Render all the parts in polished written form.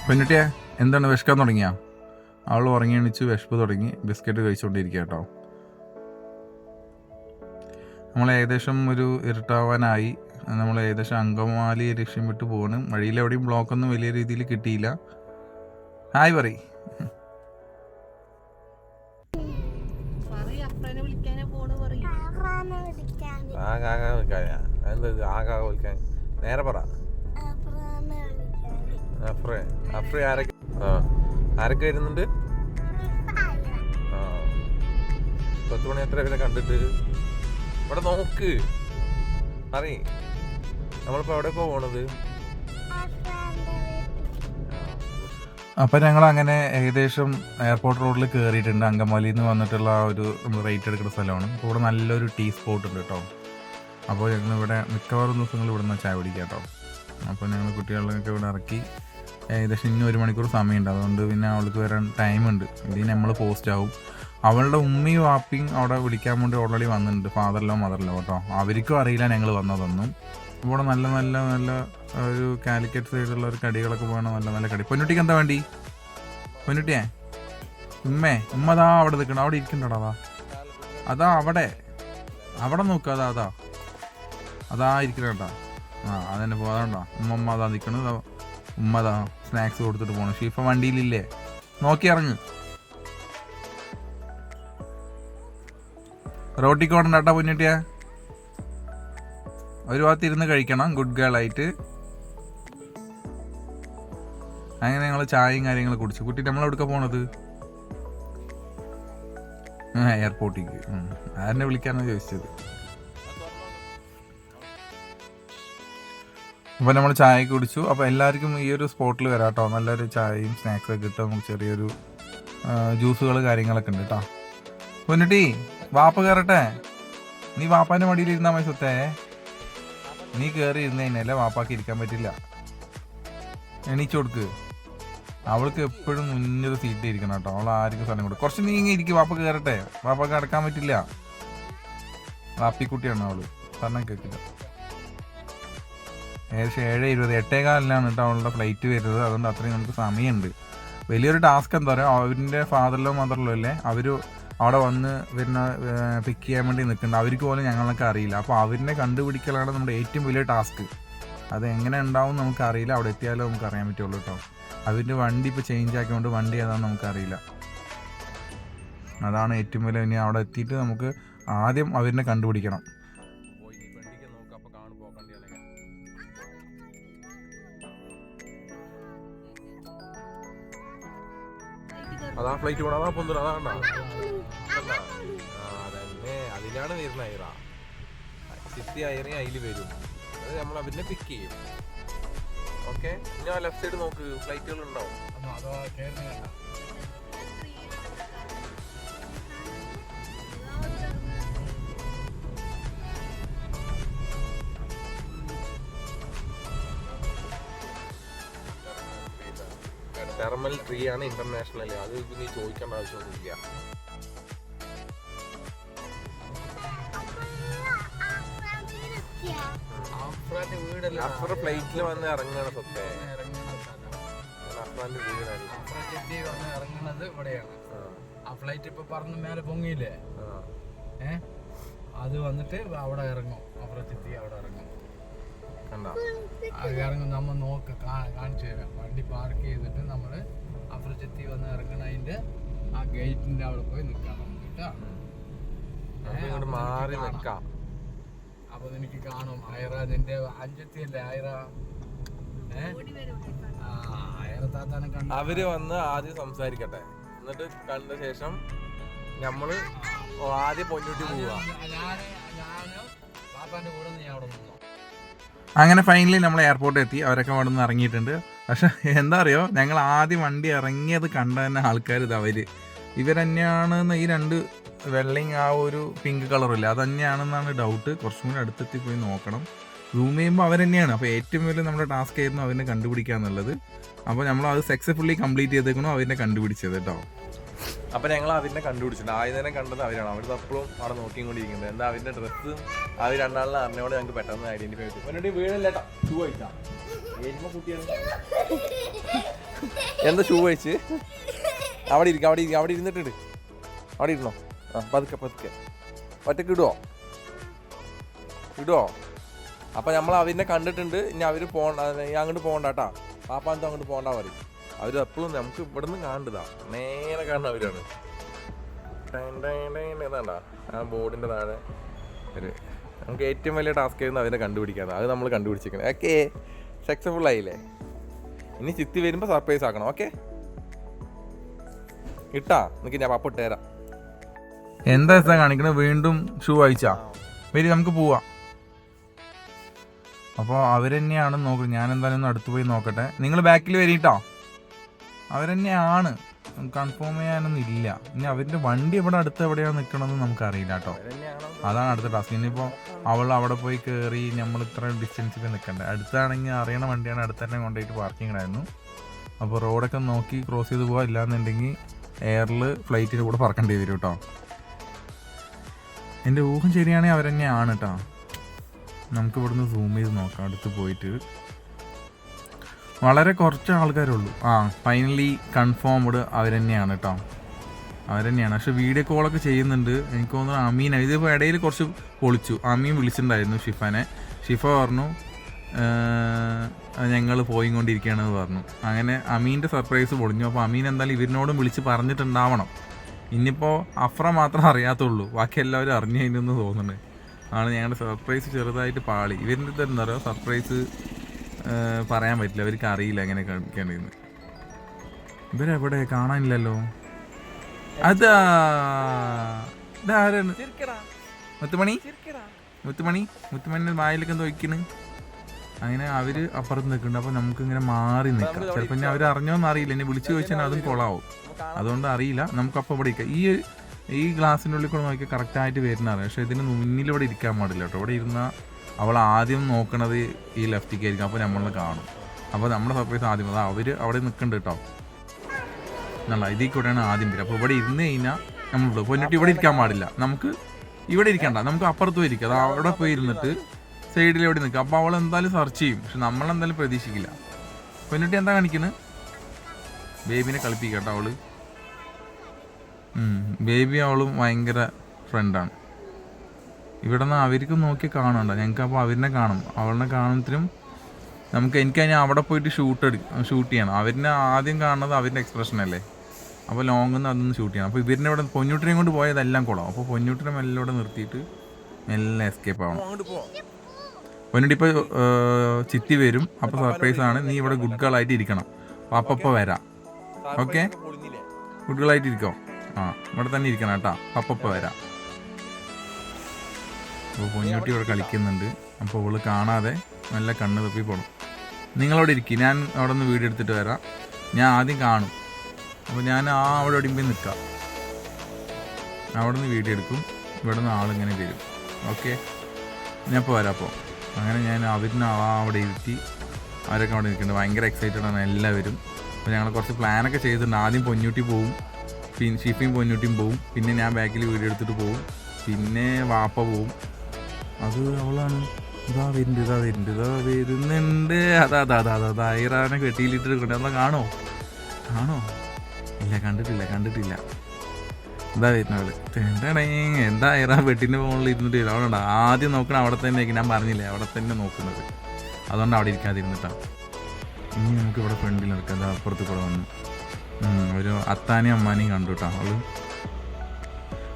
പെൺകുട്ടിയെ എന്താണ് വിശക്കാൻ തുടങ്ങിയാ? അവൾ ഉറങ്ങി എണിച്ച് വിശപ്പ് തുടങ്ങി ബിസ്ക്കറ്റ് കഴിച്ചുകൊണ്ടിരിക്കുക കേട്ടോ. നമ്മൾ ഏകദേശം ഒരു ഇരുട്ടാവാനായി. നമ്മൾ ഏകദേശം അങ്കമാലി ലക്ഷ്യം വിട്ട് പോവാണ്. വഴിയിൽ എവിടെയും ബ്ലോക്കൊന്നും വലിയ രീതിയിൽ കിട്ടിയില്ല. ഹായ് പറയ്. നേരെ പറ. ആരൊക്കെ വരുന്നുണ്ട്? 10 മണി എത്ര വരെ കണ്ടിട്ട് ഇവിടെ നോക്ക് അറിയ. നമ്മളിപ്പോ എവിടെയൊക്കെ പോണത്? അപ്പം ഞങ്ങൾ അങ്ങനെ ഏകദേശം എയർപോർട്ട് റോഡിൽ കയറിയിട്ടുണ്ട്. അങ്കമാലിയിൽ നിന്ന് വന്നിട്ടുള്ള ആ ഒരു നമ്മൾ റേറ്റ് എടുക്കുന്ന സ്ഥലമാണ്. അപ്പോൾ ഇവിടെ നല്ലൊരു ടീ സ്പോട്ട് ഉണ്ട് കേട്ടോ. അപ്പോൾ ഞങ്ങൾ ഇവിടെ മിക്കവാറും ദിവസങ്ങൾ ഇവിടെ നിന്ന് ചായ പിടിക്കാം കേട്ടോ. അപ്പോൾ ഞങ്ങൾ കുട്ടികളൊക്കെ ഇവിടെ ഇറക്കി. ഏകദേശം ഇനി 1 മണിക്കൂർ സമയമുണ്ട്. അതുകൊണ്ട് പിന്നെ അവൾക്ക് വരാൻ ടൈമുണ്ട്. ഇതിന് നമ്മൾ പോസ്റ്റ് ആവും. അവളുടെ ഉമ്മയും വാപ്പിയും അവിടെ വിളിക്കാൻ വേണ്ടി ഓൾറെഡി വന്നിട്ടുണ്ട്. ഫാദറിലോ മദറിലോ കേട്ടോ. അവർക്കും അറിയില്ല ഞങ്ങൾ വന്നതൊന്നും. ഇവിടെ നല്ല നല്ല നല്ല ഒരു കാലിക്കറ്റ് സൈഡുള്ള ഒരു കടികളൊക്കെ പോകണം. നല്ല നല്ല കടി. പൊന്നുട്ടിക്ക് എന്താ വേണ്ടി? പൊന്നുട്ടിയെ ഉമ്മ അതാ അവിടെ നിൽക്കണം. അവിടെ ഇരിക്കണ്ടോടാ. അതാ അവിടെ അവിടെ നോക്കുക. അതാ ഇരിക്കണേട്ടാ. അതെന്നെ പോകാണ്ടോ. ഉമ്മ അതാ നിൽക്കണത്. ഉമ്മ അതാ സ്നാക്സ് കൊടുത്തിട്ട് പോകണം. ഷീഫ വണ്ടിയിലില്ലേ? നോക്കി ഇറങ്ങ്. റോട്ടിക്ക് ഓടണ്ട കേട്ടോ പൊന്നിട്ടിയാ. ഒരു ഭാഗത്ത് ഇരുന്ന് കഴിക്കണം ഗുഡ് ഗേൾ ആയിട്ട്. അങ്ങനെ ഞങ്ങൾ ചായയും കാര്യങ്ങളും കുടിച്ചു. കുട്ടി നമ്മളെവിടുക്ക പോണത്? എയർപോർട്ടിലേക്ക്. ആരെന്നെ വിളിക്കാനാണ് ചോദിച്ചത്. അപ്പോൾ നമ്മൾ ചായ കുടിച്ചു. അപ്പോൾ എല്ലാവർക്കും ഈ ഒരു സ്പോട്ടിൽ വരാം കേട്ടോ. നല്ലൊരു ചായയും സ്നാക്സൊക്കെ കിട്ടും. നമുക്ക് ചെറിയൊരു ജ്യൂസുകൾ കാര്യങ്ങളൊക്കെ ഉണ്ട് കേട്ടോ. പൊന്നിട്ടി വാപ്പ കയറട്ടെ. നീ വാപ്പാൻ്റെ മടിയിൽ ഇരുന്നാൽ മതി സ്വത്തേ. നീ കയറി ഇരുന്ന് കഴിഞ്ഞാലേ വാപ്പാക്ക് ഇരിക്കാൻ പറ്റില്ല. എണീച്ചു കൊടുക്ക്. അവൾക്ക് എപ്പോഴും മുന്നൊരു സീറ്റ് ഇരിക്കണം കേട്ടോ. അവൾ ആർക്കും സ്ഥലം കൊടുക്കും. കുറച്ച് നീ ഇങ്ങനെ ഇരിക്കും. വാപ്പ കയറട്ടെ. വാപ്പാക്ക് അടക്കാൻ പറ്റില്ല. വാപ്പിക്കുട്ടിയാണ് അവള്. പറഞ്ഞാൽ കേൾക്കില്ല. ഏകദേശം 7:20 8:15 കേട്ടോ അവളുടെ ഫ്ലൈറ്റ് വരുന്നത്. അതുകൊണ്ട് അത്രയും നമുക്ക് സമയമുണ്ട്. വലിയൊരു ടാസ്ക് എന്താ പറയുക, അവരുടെ ഫാദറിലോ മദറിലോ അല്ലേ അവർ അവിടെ വന്ന് വരുന്ന പിക്ക് ചെയ്യാൻ വേണ്ടി നിൽക്കുന്നുണ്ട്. അവർക്ക് പോലും ഞങ്ങളൊക്കെ അറിയില്ല. അപ്പോൾ അവരിനെ കണ്ടുപിടിക്കലാണ് നമ്മുടെ ഏറ്റവും വലിയ ടാസ്ക്. അത് എങ്ങനെ ഉണ്ടാവും നമുക്കറിയില്ല. അവിടെ എത്തിയാലോ നമുക്ക് അറിയാൻ പറ്റുള്ളൂ കേട്ടോ. അവരുടെ വണ്ടി ഇപ്പോൾ ചേഞ്ച് ആക്കിക്കൊണ്ട് വണ്ടി ഏതാണെന്ന് നമുക്കറിയില്ല. അതാണ് ഏറ്റവും വലിയ. ഇനി അവിടെ എത്തിയിട്ട് നമുക്ക് ആദ്യം അവരിനെ കണ്ടുപിടിക്കണം. അതാ ഫ്ലൈറ്റ് പോണ. അതാ പൊന്തുണ. അതാണ്ടാ അതന്നെ. അതിലാണ് വരുന്ന ഐറ. സിറ്റി ഐറ അതിൽ വരും. അത് നമ്മൾ അവരിനെ പിക്ക് ചെയ്യും. ഓക്കെ. ഇനി ആ ലെഫ്റ്റ് സൈഡ് നോക്ക്. ഫ്ലൈറ്റുകൾ ഉണ്ടാവും. ടെർമിനൽ 3 ആണ് ഇന്റർനാഷണൽ. അത് നീ ചോദിക്കേണ്ട ആവശ്യമൊന്നുമില്ല. അഫ്ര ഫ്ലൈറ്റിൽ വന്ന് ഇറങ്ങണം സ്വത്തേ. അഫ്രാന്റെ വീടല്ല. ഇറങ്ങുന്നത് ഇവിടെയാണ്. ആ ഫ്ലൈറ്റ് ഇപ്പൊ പറന്ന് മേലെ പൊങ്ങിയില്ലേ? അത് വന്നിട്ട് അവിടെ ഇറങ്ങും. അഫ്രച്ചെത്തി അവിടെ ഇറങ്ങും. ഇറങ്ങും. നമ്മൾ നോക്ക് കാണിച്ചു തരാം. വണ്ടി പാർക്ക് ചെയ്തിട്ട് നമ്മള് അഫ്രച്ചെത്തി വന്ന് ഇറങ്ങണതിന്റെ ആ ഗേറ്റിന്റെ അവിടെ പോയി നിൽക്കാം നമുക്ക് കേട്ടോ. മാറി നിൽക്കാം. അപ്പൊ നിനക്ക് കാണും ഐറ. നിന്റെ അഞ്ചെത്തിയല്ലേ ഐറ? ഐറ താത്താനെ കണ്ട. അവര് വന്ന് ആദ്യം സംസാരിക്കട്ടെ. എന്നിട്ട് കണ്ട ശേഷം നമ്മള് ആദ്യം പൊന്നൂട്ടി പോവാ. ഞാനും പാപ്പാന്റെ കൂടെ നീ അവിടെ നിന്നോ. അങ്ങനെ ഫൈനലി നമ്മൾ എയർപോർട്ടിൽ എത്തി. അവരൊക്കെ അവിടെ നിന്ന് ഇറങ്ങിയിട്ടുണ്ട്. പക്ഷെ എന്താ അറിയോ, ഞങ്ങൾ ആദ്യം വണ്ടി ഇറങ്ങിയത് കണ്ട തന്നെ ആൾക്കാർ ഇവർ തന്നെയാണെന്ന്. ഈ 2 വെള്ളയും ആ ഒരു പിങ്ക് കളറില്ല അത് തന്നെയാണെന്നാണ് ഡൗട്ട്. കുറച്ചും കൂടി അടുത്തെത്തി പോയി നോക്കണം. സൂം ചെയ്യുമ്പോൾ അവർ തന്നെയാണ്. അപ്പോൾ ഏറ്റവും വലിയ നമ്മുടെ ടാസ്ക് ആയിരുന്നു അവരെ കണ്ടുപിടിക്കുക എന്നുള്ളത്. അപ്പോൾ നമ്മൾ അത് സക്സസ്ഫുള്ളി കംപ്ലീറ്റ് ചെയ്തേക്കണോ അവരെ കണ്ടുപിടിച്ചത് കേട്ടോ. അപ്പോൾ ഞങ്ങൾ അവരെ കണ്ടുപിടിച്ചിട്ടുണ്ട്. ആദ്യം തന്നെ കണ്ടത് അവരാണ്. അവർ അപ്പോഴും അവിടെ നോക്കിക്കൊണ്ടിരിക്കുന്നത്. എന്താ അവരുടെ ഡ്രസ്സ് അവർ രണ്ടാളിനെ അറിഞ്ഞോടെ ഞങ്ങൾക്ക് പെട്ടെന്ന് ഐഡന്റിഫൈ ചെയ്തു. വീടില്ലേട്ടാ ഷൂ ആയിട്ടാ കുട്ടിയാണ്. എന്താ ഷൂ കഴിച്ച്? അവിടെ ഇരിക്കും, അവിടെ ഇരിക്കും, അവിടെ ഇരുന്നിട്ടുണ്ട്. അവിടെ ഇരുന്നോ? ആ പതുക്കെ പതുക്കെ. ഒറ്റക്ക് ഇടുവോ? അപ്പം നമ്മൾ അവരിനെ കണ്ടിട്ടുണ്ട്. ഇനി അവർ അങ്ങോട്ട് പോകണ്ട കേട്ടാ. പാപ്പാന്തും അങ്ങോട്ട് പോകണ്ട പറയും. അവർ എപ്പോഴും നമുക്ക് ഇവിടെ നിന്ന് കാണണ്ടതാ, നേരെ കാണുന്ന അവരാണ്. ഏതാണ്ടാ ആ ബോർഡിൻ്റെ താഴെ ഒരു നമുക്ക് ഏറ്റവും വലിയ ടാസ്ക് ആയിരുന്നു അവരെ കണ്ടുപിടിക്കാതെ. അത് നമ്മൾ കണ്ടുപിടിച്ചിരിക്കണം. ഓക്കെ, സക്സസ്ഫുൾ ആയില്ലേ? ഇനി ചിത്തി വരുമ്പോൾ സർപ്രൈസ് ആക്കണം. ഓക്കെ ഇട്ടാ നിനക്ക് ഞാൻ പാപ്പ ഇട്ടേരാം. എന്താ സാ കാണിക്കണത്? വീണ്ടും ഷൂ അയച്ചാ വരി, നമുക്ക് പോവാം. അപ്പോൾ അവരെന്നെയാണ് നോക്കുന്നത്. ഞാൻ എന്തായാലും ഒന്ന് അടുത്ത് പോയി നോക്കട്ടെ. നിങ്ങൾ ബാക്കിൽ വരിട്ടോ. അവരെന്നെയാണ്, കൺഫേം ചെയ്യാനൊന്നും ഇല്ല. ഇനി അവരുടെ വണ്ടി എവിടെ അടുത്ത് എവിടെയാണ് നിൽക്കണമെന്ന് നമുക്കറിയില്ല കേട്ടോ. അതാണ് അടുത്ത ടാസ്ക്. ഇനിയിപ്പോൾ അവൾ അവിടെ പോയി കയറി നമ്മൾ ഇത്ര ഡിസ്റ്റൻസിൽ നിൽക്കണ്ടേ. അടുത്താണെങ്കിൽ അറിയണ വണ്ടിയാണ്, അടുത്ത് തന്നെ കൊണ്ടുപോയിട്ട് പാർക്കിംഗ് ഉണ്ടായിരുന്നു. അപ്പോൾ റോഡൊക്കെ നോക്കി ക്രോസ് ചെയ്ത് പോകാൻ, ഇല്ലാന്നുണ്ടെങ്കിൽ എയറിൽ ഫ്ലൈറ്റിൽ കൂടെ പറക്കേണ്ടി വരും കേട്ടോ. എൻ്റെ ഊഹം ശരിയാണെങ്കിൽ അവരെന്നെയാണ് കേട്ടോ. നമുക്ക് ഇവിടുന്ന് സൂം ചെയ്ത് നോക്കാം അടുത്ത് പോയിട്ട്. വളരെ കുറച്ച് ആൾക്കാരുള്ളൂ. ഫൈനലി കൺഫേംഡ് അവരെന്നെയാണ് കേട്ടോ. അവരെന്നെയാണ്. പക്ഷെ വീഡിയോ കോളൊക്കെ ചെയ്യുന്നുണ്ട്. എനിക്ക് തോന്നുന്നു അമീൻ ഇതിപ്പോൾ ഇടയിൽ കുറച്ച് പൊളിച്ചു. അമീൻ വിളിച്ചിട്ടുണ്ടായിരുന്നു ഷിഫാനെ. ഷിഫ പറഞ്ഞു ഞങ്ങൾ പോയിക്കൊണ്ടിരിക്കുകയാണെന്ന് പറഞ്ഞു. അങ്ങനെ അമീൻ്റെ സർപ്രൈസ് പൊളിഞ്ഞു. അപ്പോൾ അമീൻ എന്തായാലും ഇവരിനോടും വിളിച്ച് പറഞ്ഞിട്ടുണ്ടാവണം. ഇനിയിപ്പോൾ അഫ്ര മാത്രം അറിയാത്തുള്ളൂ, ബാക്കി എല്ലാവരും അറിഞ്ഞു കഴിഞ്ഞെന്ന് തോന്നുന്നുണ്ട്. ആണ് ഞങ്ങളുടെ സർപ്രൈസ് ചെറുതായിട്ട് പാളി. ഇവരിൻ്റെ ഇത് എന്താ പറയുക, സർപ്രൈസ് പറയാൻ പറ്റില്ല, അവർക്ക് അറിയില്ല എങ്ങനെ കളിക്കേണ്ടതെന്ന്. ഇവരെവിടെ കാണാനില്ലല്ലോ. അതാ ഇതാരാണ്? മുത്തുമണി വായിലൊക്കെ എന്തോ വയ്ക്കണ്. അങ്ങനെ അവർ അപ്പുറത്ത് നിൽക്കുന്നുണ്ട്. അപ്പോൾ നമുക്കിങ്ങനെ മാറി നിൽക്കാം. ചിലപ്പോൾ ഇനി അവർ അറിഞ്ഞോന്ന് അറിയില്ല. ഇനി വിളിച്ചു ചോദിച്ചാൽ അതും കൊളാവും. അതുകൊണ്ട് അറിയില്ല. നമുക്കപ്പോൾ ഇവിടെ ഇരിക്കാം. ഈ ഗ്ലാസിൻ്റെ ഉള്ളിൽ കൂടെ നോക്കിയാൽ കറക്റ്റായിട്ട് വരുന്നറിയാം. പക്ഷേ ഇതിന് മുന്നിലിവിടെ ഇരിക്കാൻ പാടില്ല കേട്ടോ. ഇവിടെ ഇരുന്നാൽ അവൾ ആദ്യം നോക്കണത് ഈ ലെഫ്റ്റിലേക്ക് ആയിരിക്കും. അപ്പോൾ നമ്മളെ കാണും. അപ്പോൾ നമ്മുടെ സർപ്രൈസ് ആദ്യം അവർ അവിടെ നിൽക്കുന്നുണ്ട് കേട്ടോ. എന്നുള്ള ഇതിൽ കൂടെയാണ് ആദ്യം വരിക. അപ്പോൾ ഇവിടെ ഇരുന്ന് കഴിഞ്ഞാൽ നമ്മളിവിടെ പോയിട്ട് ഇവിടെ ഇരിക്കാൻ പാടില്ല. നമുക്ക് ഇവിടെ ഇരിക്കണ്ട, നമുക്ക് അപ്പുറത്ത് പോയി ഇരിക്കാം. അത് അവിടെ പോയി ഇരുന്നിട്ട് സൈഡിൽ എവിടെ നിൽക്കുക. അപ്പോൾ അവൾ എന്തായാലും സെർച്ച് ചെയ്യും. പക്ഷെ നമ്മളെന്തായാലും പ്രതീക്ഷിക്കില്ല. പൊന്നിട്ട് എന്താ കാണിക്കുന്നത്? ബേബിനെ കളിപ്പിക്കുക കേട്ടോ അവള്. ബേബി അവളും ഭയങ്കര ഫ്രണ്ടാണ്. ഇവിടെ നിന്ന് അവർക്ക് നോക്കി കാണണ്ട ഞങ്ങൾക്ക്. അപ്പോൾ അവരിനെ കാണും. അവളിനെ കാണുന്നതിനും എനിക്കതിന് അവിടെ പോയിട്ട് ഷൂട്ട് ചെയ്യണം. അവരിനെ ആദ്യം കാണുന്നത് അവരുടെ എക്സ്പ്രഷനല്ലേ. അപ്പോൾ ലോങ്ങിൽ നിന്ന് അതൊന്ന് ഷൂട്ട് ചെയ്യണം. അപ്പോൾ ഇവരിനെ ഇവിടെ പൊന്നൂട്ടിനെയും കൊണ്ട് പോയതെല്ലാം കൊള്ളാം. അപ്പോൾ പൊന്നൂട്ടിനെ മെല്ലെ ഇവിടെ നിർത്തിയിട്ട് മെല്ലെ എസ്കേപ്പ് ആവണം. പൊന്നൂട്ടി ഇപ്പോൾ ചിത്തി വരും. അപ്പോൾ സർപ്രൈസ് ആണ്, നീ ഇവിടെ ഗുഡ് ഗേൾ ആയിട്ട് ഇരിക്കണം. അപ്പോൾ അപ്പോൾ വരാം. ഓക്കെ, ഗുഡ് ഗേൾ ആയിട്ട് ഇരിക്കോ. ഇവിടെ തന്നെ ഇരിക്കണം കേട്ടോ. അപ്പോൾ വരാം. അപ്പോൾ പൊന്നൂട്ടി ഇവിടെ കളിക്കുന്നുണ്ട്. അപ്പോൾ അവള് കാണാതെ നല്ല കണ്ണ് തപ്പി പോകണം. നിങ്ങളവിടെ ഇരിക്കും, ഞാൻ അവിടെ നിന്ന് വീഡിയോ എടുത്തിട്ട് വരാം. ഞാൻ ആദ്യം കാണും. അപ്പോൾ ഞാൻ അവിടെ ഒടിമ്പി നിൽക്കാം. അവിടെ നിന്ന് വീഡിയോ എടുക്കും. ഇവിടെ നിന്ന് ആളിങ്ങനെ വരും. ഓക്കെ, ഞാൻ ഇപ്പോൾ വരാം. അപ്പോൾ അങ്ങനെ ഞാൻ അവരിനെ അവിടെ ഇരുത്തി അവരൊക്കെ അവിടെ നിൽക്കുന്നുണ്ട്. ഭയങ്കര എക്സൈറ്റഡ് ആണ് എല്ലാവരും. അപ്പോൾ ഞങ്ങൾ കുറച്ച് പ്ലാനൊക്കെ ചെയ്തിട്ടുണ്ട്. ആദ്യം പൊന്നൂട്ടി പോവും, പിന്നെ ഷിഫയും പൊന്നൂട്ടിയും പോവും, പിന്നെ ഞാൻ ബാക്കിൽ വീഡിയോ എടുത്തിട്ട് പോവും, പിന്നെ വാപ്പ പോവും. അത് അവളാണ്. ഇതാ വരുന്നുണ്ട്. അതാ ഐറാനെ കെട്ടിയിലിട്ടിട്ട് കൊണ്ട് എന്താ കാണോ? ഇല്ല, കണ്ടിട്ടില്ല. എന്താ വരുന്നവള്. എന്താ ഐറാ വെട്ടിൻ്റെ മുകളിൽ ഇരുന്നിട്ട് വരും. അവിടെ ഉണ്ടോ ആദ്യം നോക്കണം. അവിടെ തന്നെ ഞാൻ പറഞ്ഞില്ലേ, അവിടെ തന്നെ നോക്കുന്നത്. അതുകൊണ്ട് അവിടെ ഇരിക്കാതിരുന്നിട്ടാണ്. ഇനി നമുക്ക് ഇവിടെ ഫ്രണ്ടിൽ നിൽക്കാം. അത് അപ്പുറത്ത് കൂടെ വന്നു ഒരു അത്താനെയും അമ്മാനെയും കണ്ടു കേട്ടോ. അവള്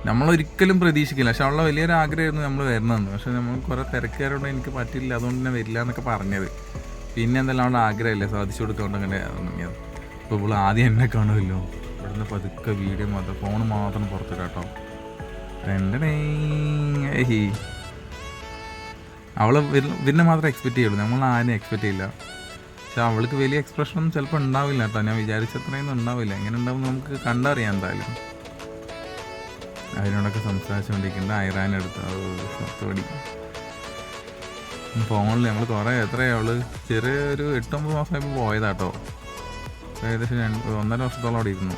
നമ്മളൊരിക്കലും പ്രതീക്ഷിക്കില്ല. പക്ഷെ അവളുടെ വലിയൊരു ആഗ്രഹമായിരുന്നു നമ്മൾ വരണമെന്ന്. പക്ഷെ നമ്മൾ കുറേ തിരക്കാരോട് എനിക്ക് പറ്റില്ല, അതുകൊണ്ട് തന്നെ വരില്ല എന്നൊക്കെ പറഞ്ഞത്. പിന്നെ എന്തെല്ലാം അവളുടെ ആഗ്രഹമില്ലേ സാധിച്ചു കൊടുത്തോണ്ട് അങ്ങനെ തുടങ്ങിയത്. ഇപ്പോൾ ഇവള് ആദ്യം എന്നെ കാണുമല്ലോ. ഇവിടുന്ന് പതുക്കെ വീഡിയോ മാത്രം, ഫോൺ മാത്രം പുറത്തില്ല കേട്ടോ. അവള് പിന്നെ മാത്രമേ എക്സ്പെക്റ്റ് ചെയ്യുള്ളൂ. നമ്മൾ ആരും എക്സ്പെക്റ്റ് ചെയ്യില്ല. പക്ഷെ അവൾക്ക് വലിയ എക്സ്പ്രഷനൊന്നും ചിലപ്പോൾ ഉണ്ടാവില്ല കേട്ടോ. ഞാൻ വിചാരിച്ചത്രയൊന്നും ഉണ്ടാവില്ല. എങ്ങനെ ഉണ്ടാവും നമുക്ക് കണ്ടറിയാം. എന്തായാലും അതിനോടൊക്കെ സംസാരിച്ചുകൊണ്ടിരിക്കേണ്ട ഐറാനെടുത്ത് സ്വത്തോടി ഫോണിൽ നമ്മൾ കുറേ എത്രയാവള് ചെറിയൊരു 8-9 മാസമായപ്പോൾ പോയതാട്ടോ. ഏകദേശം 1.5 വർഷത്തോളം അവിടെ ഇരുന്നു.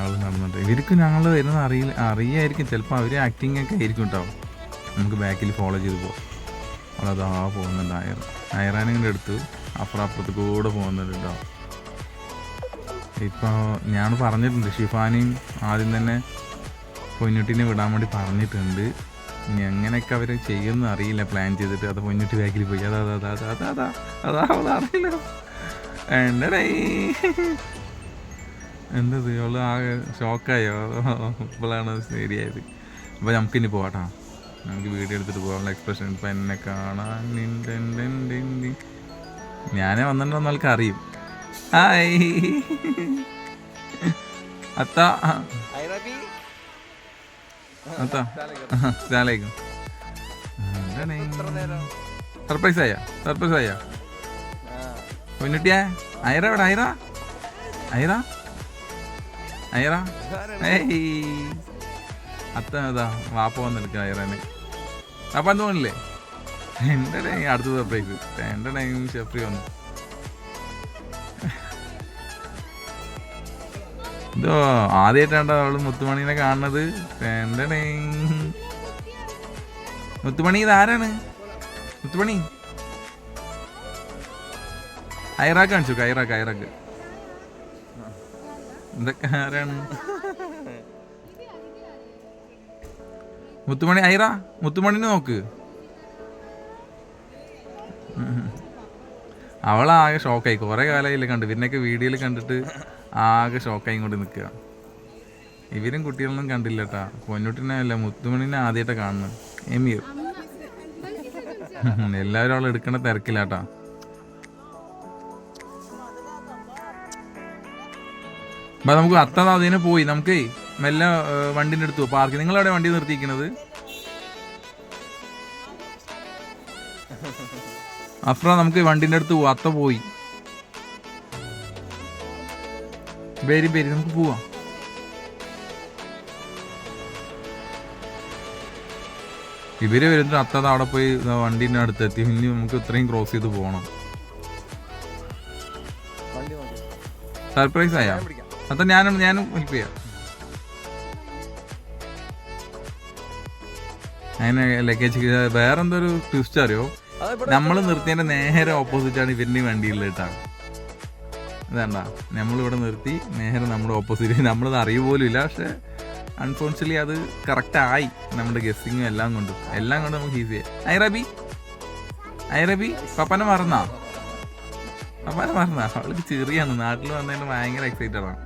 അവൾ നടന്നിട്ട് ഇവർക്ക് ഞങ്ങൾ വരുന്നത് അറിയായിരിക്കും. ചിലപ്പോൾ അവർ ആക്ടിങ് ഒക്കെ ആയിരിക്കും കേട്ടോ. നമുക്ക് ബാക്കിൽ ഫോളോ ചെയ്ത് പോകാം. അവളതാ പോകുന്നുണ്ടായിരുന്നു. ഐറാനിൻ്റെ അടുത്ത് അപ്പുറത്ത് കൂടെ പോകുന്നുണ്ട് കേട്ടോ. ഇപ്പോൾ ഞാൻ പറഞ്ഞിട്ടുണ്ട്, ഷിഫാനെയും ആദ്യം തന്നെ പൊന്നുട്ടിനെ വിടാൻ വേണ്ടി പറഞ്ഞിട്ടുണ്ട്. ഇനി എങ്ങനെയൊക്കെ അവർ ചെയ്യുമെന്ന് അറിയില്ല, പ്ലാൻ ചെയ്തിട്ട്. അത് പൊന്നുട്ടി ബാക്കിൽ പോയി. അതാ അറിയില്ല. എന്തത് അവള് ആകെ ഷോക്കായോ? ഇപ്പോഴാണ് ശരിയായത്. അപ്പോൾ നമുക്കിനി പോവാട്ടോ, നമുക്ക് വീഡിയോ എടുത്തിട്ട് പോകാനുള്ള എക്സ്പ്രഷൻ. ഇപ്പം എന്നെ കാണാൻ ഞാനേ വന്നിട്ടുണ്ടെന്ന് ആൾക്ക് അറിയും. ഹായ് അത്ത അത്ത അസ്സലാമലൈക്കും. സർപ്രൈസ് ആയ പൊന്നുട്ടിയാ? ഐറ എവിടെ? ഐറ അത്ത അതാ വാപ്പ വന്നെടുക്കുക ഐറാന്. അപ്പം എന്ത് തോന്നില്ലേ? എൻ്റെ അടുത്ത സർപ്രൈസ് എൻ്റെ ഷെഫ്രി വന്നു. ഇതോ ആദ്യമായിട്ടാണ്ടോ അവള് മുത്തുമണീനെ കാണുന്നത്. മുത്തുമണി ഇതാരാണ്? മുത്തുമണി ഐറാക്ക് കാണിച്ചു. ഐറാക്ക് എന്തൊക്കെ ആരാണ്? മുത്തുമണി മുത്തുമണിനെ നോക്ക്. അവളാകെ ഷോക്കായി. കുറേ കാലമായില്ലേ കണ്ടു. ഇവരിനൊക്കെ വീഡിയോയിൽ കണ്ടിട്ട് ആകെ ഷോക്കായി കൊണ്ട് നിൽക്കുക. ഇവരും കുട്ടികളൊന്നും കണ്ടില്ല കേട്ടാ. പൊന്നുട്ടിനെ അല്ല, മുത്തുമണിനെ ആദ്യമായിട്ടാണ് കാണുന്നത്. എമീർ എല്ലാവരും അവളെ എടുക്കണ തിരക്കില്ലാട്ടാ. അപ്പം നമുക്ക് അത്ത അതിനെ പോയി. നമുക്ക് മെല്ലെ വണ്ടിൻ്റെ അടുത്ത് പോകും. പാർക്ക്. നിങ്ങളവിടെ വണ്ടി നിർത്തിയിരിക്കണത്? അഫ്ര നമുക്ക് വണ്ടിൻ്റെ അടുത്ത് പോവാം. അത്ത പോയി. പേര് നമുക്ക് പോവാം. ഇവര് വരുന്ന അത്തത് അവിടെ പോയി വണ്ടീൻ്റെ അടുത്തെത്തി. ഇനി നമുക്ക് ഇത്രയും ക്രോസ് ചെയ്ത് പോകണം. സർപ്രൈസ് ആയാ? അത്ത ഞാനും ഹെൽപ്പ് ചെയ്യാം. അങ്ങനെ ലഗേജ് വേറെന്തോ ഒരു ട്വിസ്റ്റ് അറിയോ? നമ്മൾ നിർത്തിയതിന്റെ നേരെ ഓപ്പോസിറ്റാണ് ഇവരുടെ വണ്ടിയുള്ള കേട്ടാ. അതാണ്ടാ, നമ്മളിവിടെ നിർത്തി നേരെ നമ്മുടെ ഓപ്പോസിറ്റ്. നമ്മളത് അറിയുപോലും ഇല്ല. പക്ഷെ അൺഫോർച്യുനേറ്റ്ലി അത് കറക്റ്റ് ആയി. നമ്മുടെ ഗസ്സിങ്ങും എല്ലാം കൊണ്ട് നമുക്ക് ഈസി ആയി. ഐറബി പപ്പനെ മറന്നാ? അവൾക്ക് ചെറിയാണ്. നാട്ടിൽ വന്നതിന് ഭയങ്കര എക്സൈറ്റഡ് ആണ്.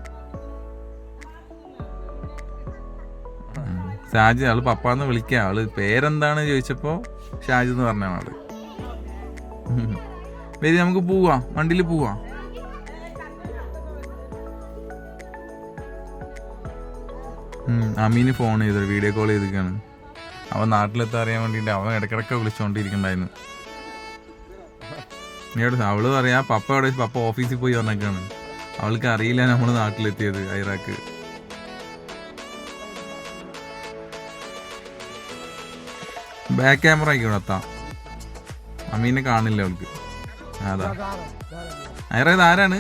ഷാജി അവള് പപ്പാന്ന് വിളിക്കാം. അവള് പേരെന്താണ് ചോദിച്ചപ്പോ ഷാജി എന്ന് പറഞ്ഞാണ് അവള്. വരി നമുക്ക് പോവാം, വണ്ടിയിൽ പോവാം. അമീന് ഫോൺ ചെയ്തത്, വീഡിയോ കോൾ ചെയ്തിരിക്കുകയാണ്. അവൻ നാട്ടിലെത്താൻ അറിയാൻ വേണ്ടിയിട്ട് അവൻ ഇടയ്ക്കിടയ്ക്ക് വിളിച്ചോണ്ടിരിക്കണ്ടായിരുന്നു. അവള് പറയാ പപ്പ ഓഫീസിൽ പോയി വന്നേക്കാണ്. അവൾക്ക് അറിയില്ല നമ്മൾ നാട്ടിലെത്തിയത്. ഐറാക്ക് ബാക്ക് ക്യാമറ ആയിക്കോട്ടെ. എത്താം. അമീനെ കാണില്ല അവൾക്ക്. അതാ ഐറ ഇത് ആരാണ്?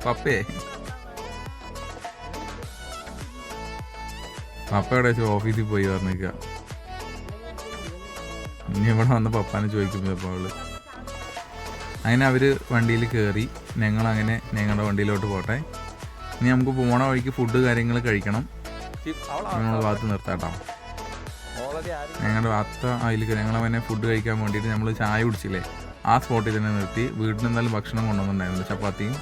പപ്പയെ. പപ്പയുടെ ഓഫീസിൽ പോയി പറഞ്ഞേക്ക. ഇനി ഇവിടെ വന്ന് പപ്പാനെ ചോദിക്കുമ്പോ അവള് അങ്ങനെ അവര് വണ്ടിയിൽ കയറി. ഞങ്ങളങ്ങനെ ഞങ്ങളുടെ വണ്ടിയിലോട്ട് പോട്ടെ. ഇനി നമുക്ക് പോണ വഴിക്ക് ഫുഡ് കാര്യങ്ങൾ കഴിക്കണം. ഞങ്ങളുടെ ഭാഗത്ത് നിർത്താട്ടോ. ഞങ്ങളുടെ അത്ത അതിൽ ഞങ്ങളവനെ ഫുഡ് കഴിക്കാൻ വേണ്ടിയിട്ട് നമ്മൾ ചായ കുടിച്ചില്ലേ, ആ സ്പോട്ടിൽ തന്നെ നിർത്തി. വീട്ടിൽ നിന്നാലും ഭക്ഷണം കൊണ്ടുവന്നിട്ടുണ്ടായിരുന്നു. ചപ്പാത്തിയും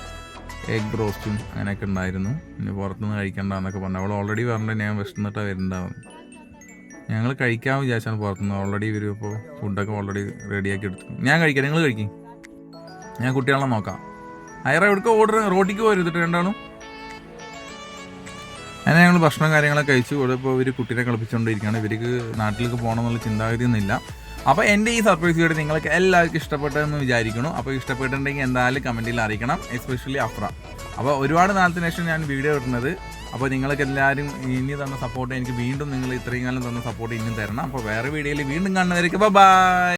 എഗ് റോസ്റ്റും അങ്ങനെയൊക്കെ ഉണ്ടായിരുന്നു. പിന്നെ പുറത്തുനിന്ന് കഴിക്കണ്ടെന്നൊക്കെ പറഞ്ഞു. അവൾ ഓൾറെഡി പറഞ്ഞിട്ട് ഞാൻ വിശന്നിട്ടാണ് വരുന്നുണ്ടാവുന്നു. ഞങ്ങൾ കഴിക്കാമെന്ന് വിചാരിച്ചാണ് പുറത്തുനിന്ന്. ഓൾറെഡി വരും. ഇപ്പോൾ ഫുഡൊക്കെ ഓൾറെഡി റെഡിയാക്കി എടുത്തു. ഞാൻ കഴിക്കാം, നിങ്ങൾ കഴിക്കും, ഞാൻ കുട്ടികളെ നോക്കാം. ഐറ എവിടേക്ക് റോട്ടിക്ക് പോരുത്തിട്ട് രണ്ടാളും. അങ്ങനെ ഞങ്ങൾ ഭക്ഷണം കാര്യങ്ങളൊക്കെ കഴിച്ചു. ഇവിടെ ഇപ്പോൾ ഇവർ കുട്ടീനെ കളിപ്പിച്ചുകൊണ്ടിരിക്കുകയാണ്. ഇവർക്ക് നാട്ടിലേക്ക് പോകണം എന്നുള്ള ചിന്താഗതിയൊന്നുമില്ല. അപ്പോൾ എൻ്റെ ഈ സർപ്രൈസ് വീഡിയോ നിങ്ങൾക്ക് എല്ലാവർക്കും ഇഷ്ടപ്പെട്ടതെന്ന് വിചാരിക്കണം. അപ്പോൾ ഇഷ്ടപ്പെട്ടിട്ടുണ്ടെങ്കിൽ എന്തായാലും കമൻറ്റിൽ അറിയിക്കണം, എസ്പെഷ്യലി അഫ്ര. അപ്പോൾ ഒരുപാട് നാളത്തിന് ശേഷം ഞാൻ വീഡിയോ ഇടുന്നത്. അപ്പോൾ നിങ്ങൾക്ക് എല്ലാവരും ഇനി തന്ന സപ്പോർട്ട് എനിക്ക് വീണ്ടും നിങ്ങൾ ഇത്രയും കാലം തന്ന സപ്പോർട്ട് ഇനിയും തരണം. അപ്പോൾ വേറെ വീഡിയോയിൽ വീണ്ടും കാണുന്നവർക്ക് ബൈ.